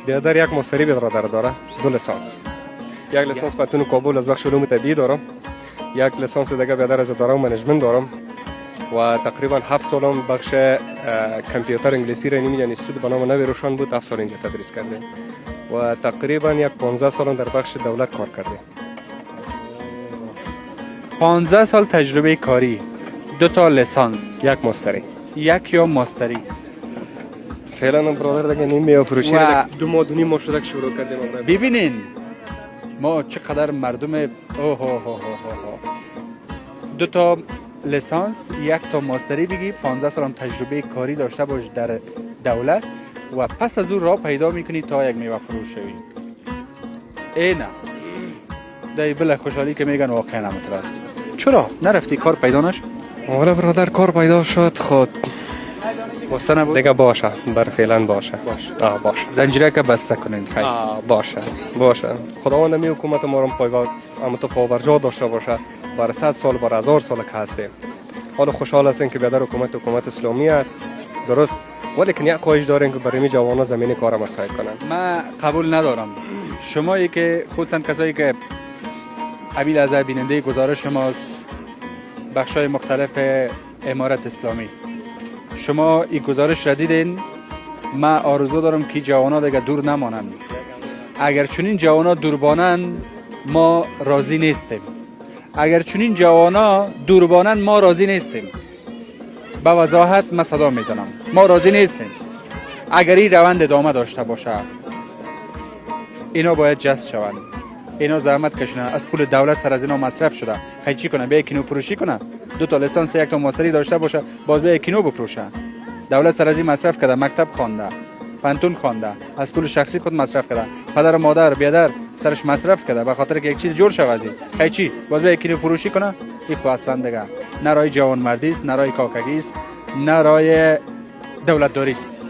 بیادر یک مستری برادر داره، 2 لیسانس. یک لیسانس پتون کابل از بخش علوم طبیعی دارم. یک لیسانس دیگه بیادر از اداره و منیجمنت دارم و تقریبا 7 سالم بخش کامپیوتر انگلیسی را یعنی استود به نام نوی روشن بود، 7 سال اینجا تدریس کرده و تقریبا یک 15 سالم در بخش دولت کار کرده. 15 سال تجربه کاری، 2 تا لیسانس، یک مستری، یک یا ماستری. فعلا برادر دیگه نیمه فروشی و- را 2 ماه و نیم ما شده که شروع کردیم. ببینین ما چقدر مردم 2 تا لیسانس، 1 تا ماستری بگی، 15 سال هم تجربه کاری داشته باش در دولت و پس از او راه پیدا میکنی تا یک میوه فروش شوی. اینه دای بله خوشحالی که میگن واقعا همونطور است. چرا نرفتی کار پیدا نشد؟ آره برادر کار پیدا شد خود واسه نبود؟ دیگه باشه، بر فعلا باشه. باشه. زنجیره که بسته کنین خیلی. باشه. خداوند می حکومت ما رو پاورجا داشته باشه. برای 100 سال، برای 1000 سال که هستیم. حالا خوشحال هستیم که بیادر حکومت اسلامی است. درست. ولی که یک خواهش داریم که برای می جوانا زمین کار مساعد کنن. من قبول ندارم. شمایی که خودتان کسایی که قبیل از بیننده گزارش شماست بخشای مختلف امارت اسلامی، شما این گزارش را دیدین. من آرزو دارم که جوانا دیگه دور نمانن. اگر چنین جوانا دور بانن ما راضی نیستیم. اگر چنین جوانا دور بانن ما راضی نیستیم. به وضاحت من صدا میزنم، ما راضی نیستیم. اگر این روند ادامه داشته باشه اینا باید جذب شوند. اینا زحمت کشنه، از پول دولت سر از اینا مصرف شده. خیلی چی کنه؟ بیا کینو فروشی کنه. 2 تا لیسانس، 1 تا ماستری داشته باشه، باز بیا کینو بفروشه. دولت سر از این مصرف کرده، مکتب خوانده، پانتون خوانده، از پول شخصی خود مصرف کرده، پدر و مادر بیادر سرش مصرف کرده به خاطر که یک چیز جور شود. خیلی چی؟ باز بیا کینو فروشی کنه. این خو اصلا دیگه نه رای جوانمردی است، نه رای کاکگی است، نه رای دولتداری است.